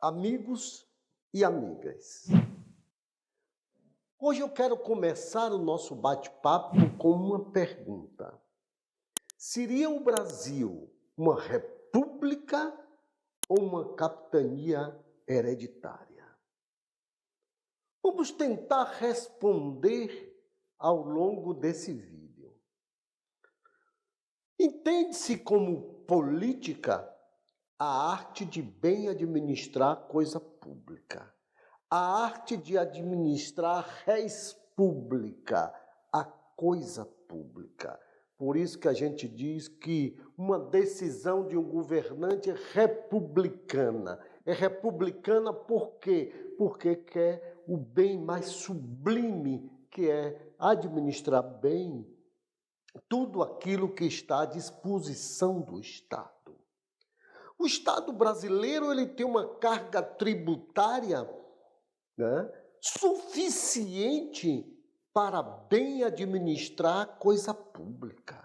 Amigos e amigas, hoje eu quero começar o nosso bate-papo com uma pergunta. Seria o Brasil uma república ou uma capitania hereditária? Vamos tentar responder ao longo desse vídeo. Entende-se como política a arte de bem administrar coisa pública, a arte de administrar res pública, a coisa pública. Por isso que a gente diz que uma decisão de um governante é republicana. É republicana por quê? Porque quer o bem mais sublime, que é administrar bem tudo aquilo que está à disposição do Estado. O Estado brasileiro ele tem uma carga tributária, né, suficiente para bem administrar coisa pública.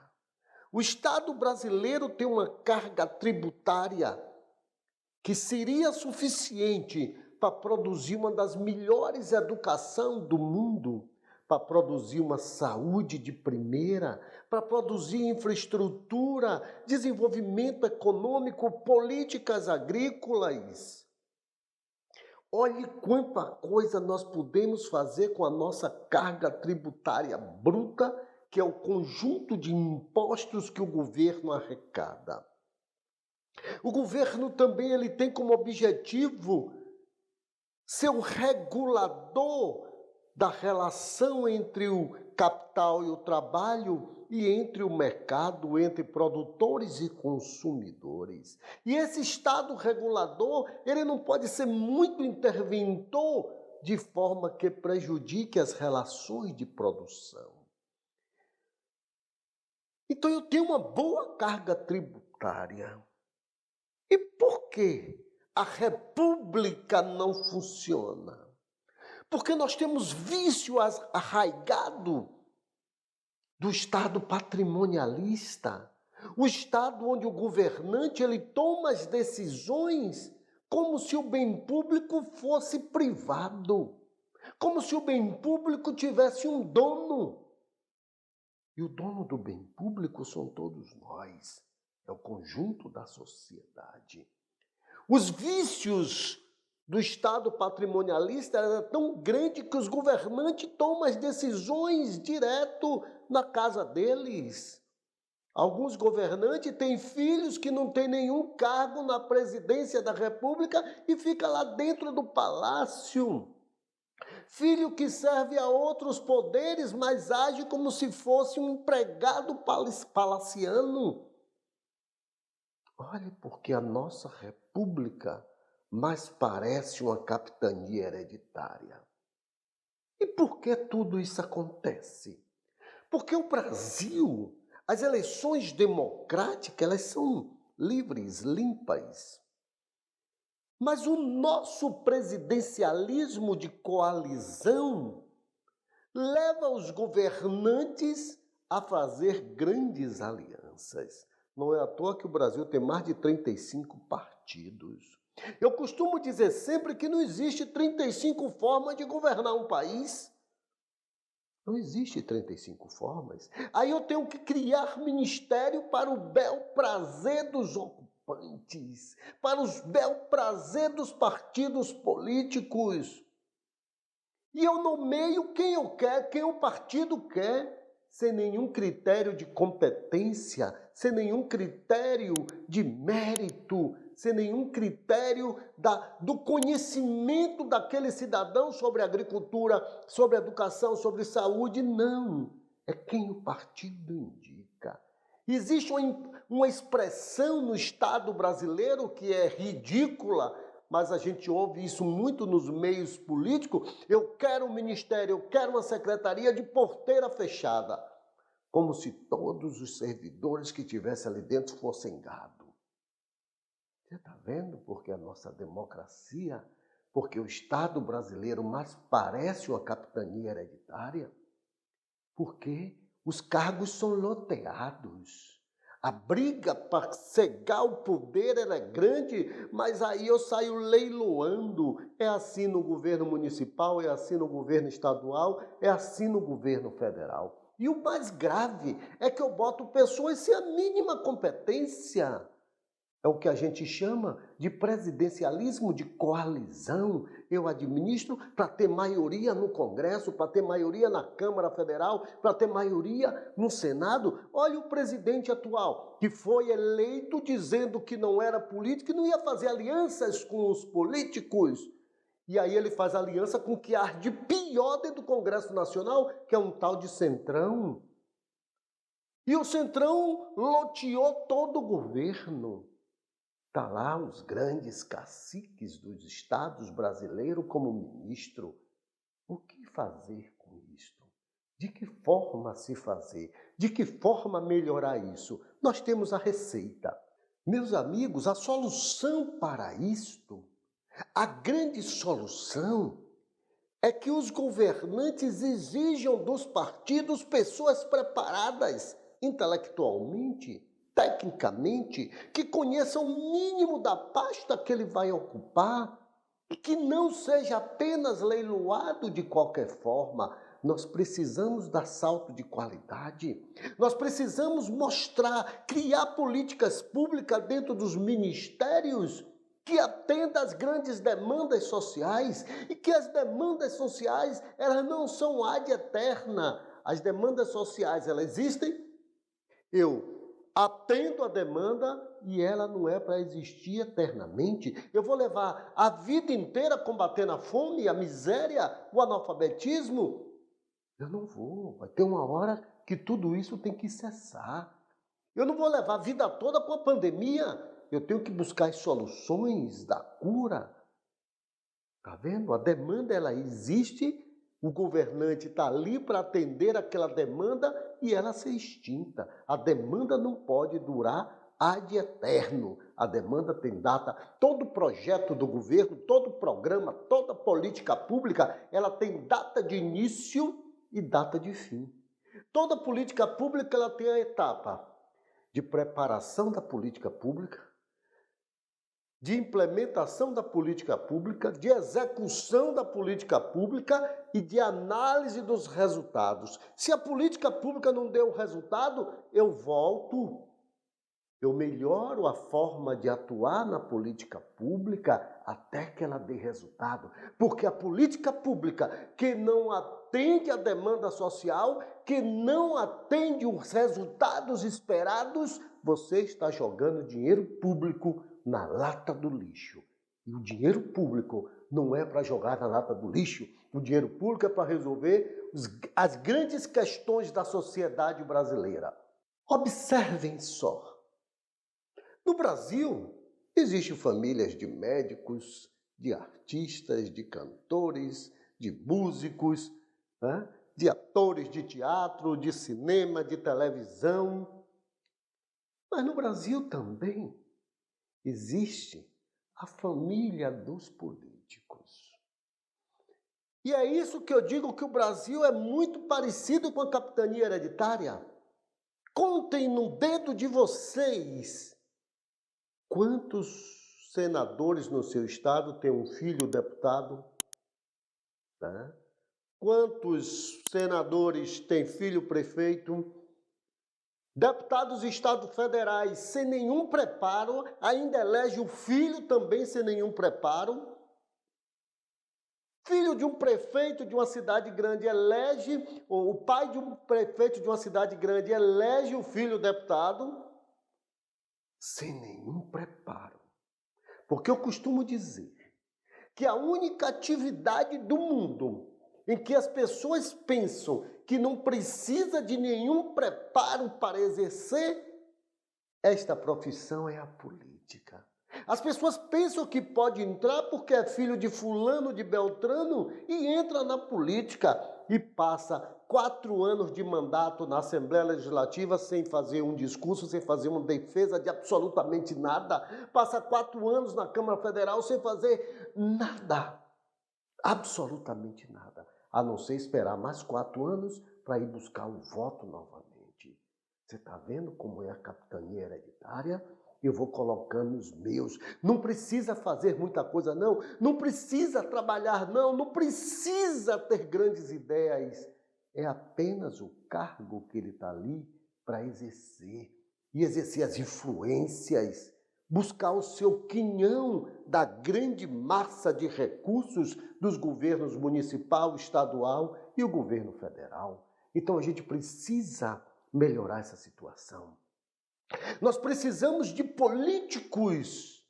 O Estado brasileiro tem uma carga tributária que seria suficiente para produzir uma das melhores educações do mundo, para produzir uma saúde de primeira, para produzir infraestrutura, desenvolvimento econômico, políticas agrícolas. Olhe quanta coisa nós podemos fazer com a nossa carga tributária bruta, que é o conjunto de impostos que o governo arrecada. O governo também ele tem como objetivo ser o regulador da relação entre o capital e o trabalho e entre o mercado, entre produtores e consumidores. E esse Estado regulador, ele não pode ser muito interventor de forma que prejudique as relações de produção. Então eu tenho uma boa carga tributária. E por que a república não funciona? Porque nós temos vício arraigado do Estado patrimonialista, o Estado onde o governante ele toma as decisões como se o bem público fosse privado, como se o bem público tivesse um dono. E o dono do bem público são todos nós, é o conjunto da sociedade. Os vícios do Estado patrimonialista era tão grande que os governantes tomam as decisões direto na casa deles. Alguns governantes têm filhos que não têm nenhum cargo na presidência da República e fica lá dentro do palácio. Filho que serve a outros poderes, mas age como se fosse um empregado palaciano. Olhe, porque a nossa república mais parece uma capitania hereditária. E por que tudo isso acontece? Porque o Brasil, as eleições democráticas, elas são livres, limpas. Mas o nosso presidencialismo de coalizão leva os governantes a fazer grandes alianças. Não é à toa que o Brasil tem mais de 35 partidos. Eu costumo dizer sempre que não existe 35 formas de governar um país. Não existe 35 formas. Aí eu tenho que criar ministério para o bel prazer dos ocupantes, para o bel prazer dos partidos políticos. E eu nomeio quem eu quero, quem o partido quer, sem nenhum critério de competência, sem nenhum critério de mérito, sem nenhum critério do conhecimento daquele cidadão sobre agricultura, sobre educação, sobre saúde. Não, é quem o partido indica. Existe uma expressão no Estado brasileiro que é ridícula, mas a gente ouve isso muito nos meios políticos. Eu quero um ministério, eu quero uma secretaria de porteira fechada. Como se todos os servidores que tivessem ali dentro fossem gado. Você está vendo porque a nossa democracia, porque o Estado brasileiro mais parece uma capitania hereditária? Porque os cargos são loteados. A briga para cegar o poder ela é grande, mas aí eu saio leiloando. É assim no governo municipal, é assim no governo estadual, é assim no governo federal. E o mais grave é que eu boto pessoas sem a mínima competência. É o que a gente chama de presidencialismo de coalizão. Eu administro para ter maioria no Congresso, para ter maioria na Câmara Federal, para ter maioria no Senado. Olha o presidente atual, que foi eleito dizendo que não era político e não ia fazer alianças com os políticos. E aí ele faz aliança com o que há de pior dentro do Congresso Nacional, que é um tal de Centrão. E o Centrão loteou todo o governo. Está lá os grandes caciques dos estados brasileiros como ministro. O que fazer com isto? De que forma se fazer? De que forma melhorar isso? Nós temos a receita. Meus amigos, a solução para isto, a grande solução, é que os governantes exijam dos partidos pessoas preparadas intelectualmente, tecnicamente, que conheçam o mínimo da pasta que ele vai ocupar e que não seja apenas leiloado de qualquer forma. Nós precisamos dar salto de qualidade. Nós precisamos mostrar, criar políticas públicas dentro dos ministérios que atenda às grandes demandas sociais e que as demandas sociais, elas não são ad eterna. As demandas sociais, elas existem, eu atendo a demanda e ela não é para existir eternamente. Eu vou levar a vida inteira combatendo a fome, a miséria, o analfabetismo? Eu não vou. Vai ter uma hora que tudo isso tem que cessar. Eu não vou levar a vida toda com a pandemia. Eu tenho que buscar as soluções da cura. Está vendo? A demanda ela existe, o governante está ali para atender aquela demanda e ela ser extinta. A demanda não pode durar ad eterno. A demanda tem data. Todo projeto do governo, todo programa, toda política pública, ela tem data de início e data de fim. Toda política pública ela tem a etapa de preparação da política pública, de implementação da política pública, de execução da política pública e de análise dos resultados. Se a política pública não deu resultado, eu volto, eu melhoro a forma de atuar na política pública até que ela dê resultado. Porque a política pública que não atende à demanda social, que não atende os resultados esperados, você está jogando dinheiro público na lata do lixo. E o dinheiro público não é para jogar na lata do lixo. O dinheiro público é para resolver as grandes questões da sociedade brasileira. Observem só. No Brasil, existem famílias de médicos, de artistas, de cantores, de músicos, né? De atores de teatro, de cinema, de televisão. Mas no Brasil também existe a família dos políticos. E é isso que eu digo que o Brasil é muito parecido com a capitania hereditária. Contem no dedo de vocês quantos senadores no seu estado têm um filho deputado? Né? Quantos senadores têm filho prefeito? Deputados estados federais sem nenhum preparo, ainda elege o filho também sem nenhum preparo. Filho de um prefeito de uma cidade grande elege, ou o pai de um prefeito de uma cidade grande elege o filho deputado sem nenhum preparo. Porque eu costumo dizer que a única atividade do mundo em que as pessoas pensam que não precisa de nenhum preparo para exercer esta profissão é a política. As pessoas pensam que pode entrar porque é filho de fulano, de Beltrano, e entra na política e passa 4 anos de mandato na Assembleia Legislativa sem fazer um discurso, sem fazer uma defesa de absolutamente nada. Passa 4 anos na Câmara Federal sem fazer nada, absolutamente nada, a não ser esperar mais 4 anos para ir buscar o voto novamente. Você está vendo como é a capitania hereditária? Eu vou colocando os meus. Não precisa fazer muita coisa, não. Não precisa trabalhar, não. Não precisa ter grandes ideias. É apenas o cargo que ele está ali para exercer. E exercer as influências. Buscar o seu quinhão da grande massa de recursos dos governos municipal, estadual e o governo federal. Então a gente precisa melhorar essa situação. Nós precisamos de políticos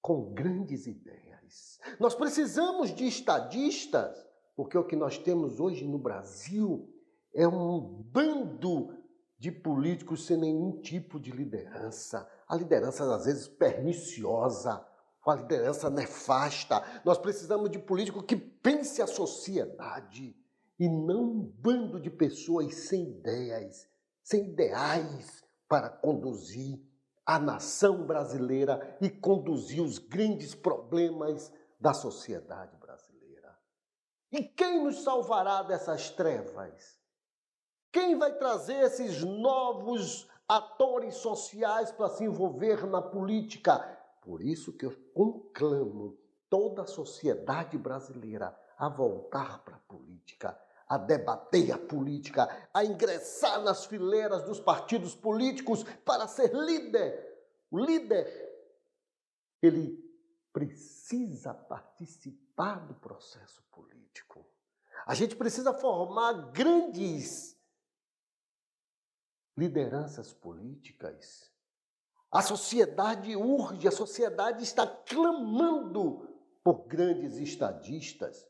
com grandes ideias. Nós precisamos de estadistas, porque o que nós temos hoje no Brasil é um bando de políticos sem nenhum tipo de liderança. A liderança, às vezes, perniciosa, a liderança nefasta. Nós precisamos de político que pense a sociedade e não um bando de pessoas sem ideias, sem ideais para conduzir a nação brasileira e conduzir os grandes problemas da sociedade brasileira. E quem nos salvará dessas trevas? Quem vai trazer esses novos atores sociais para se envolver na política? Por isso que eu conclamo toda a sociedade brasileira a voltar para a política, a debater a política, a ingressar nas fileiras dos partidos políticos para ser líder. O líder, ele precisa participar do processo político. A gente precisa formar grandes lideranças políticas. A sociedade urge, a sociedade está clamando por grandes estadistas.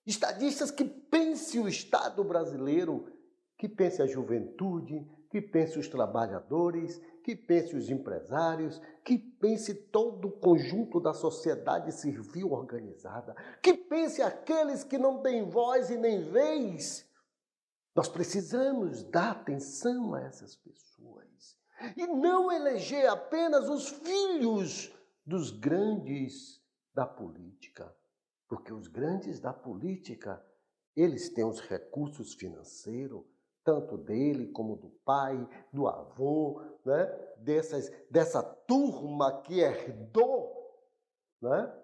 Estadistas que pensem o Estado brasileiro, que pensem a juventude, que pensem os trabalhadores, que pensem os empresários, que pense todo o conjunto da sociedade civil organizada, que pense aqueles que não têm voz e nem vez. Nós precisamos dar atenção a essas pessoas e não eleger apenas os filhos dos grandes da política, porque os grandes da política, eles têm os recursos financeiros, tanto dele como do pai, do avô, né? Dessa turma que herdou, né?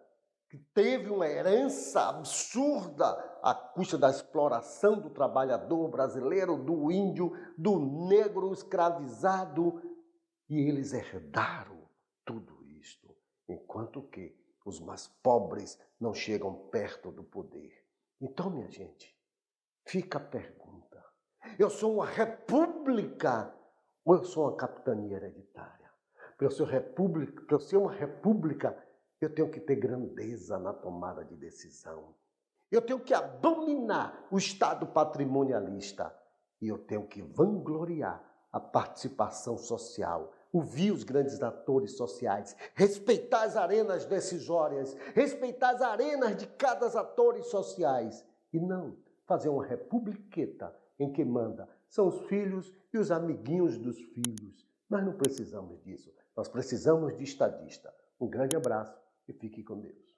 Que teve uma herança absurda à custa da exploração do trabalhador brasileiro, do índio, do negro escravizado, e eles herdaram tudo isto, enquanto que os mais pobres não chegam perto do poder. Então, minha gente, fica a pergunta: eu sou uma república ou eu sou uma capitania hereditária? Para eu ser uma república, eu tenho que ter grandeza na tomada de decisão. Eu tenho que abominar o Estado patrimonialista. E eu tenho que vangloriar a participação social, ouvir os grandes atores sociais, respeitar as arenas decisórias, respeitar as arenas de cada atores sociais. E não fazer uma republiqueta em que manda são os filhos e os amiguinhos dos filhos. Nós não precisamos disso. Nós precisamos de estadista. Um grande abraço e fique com Deus.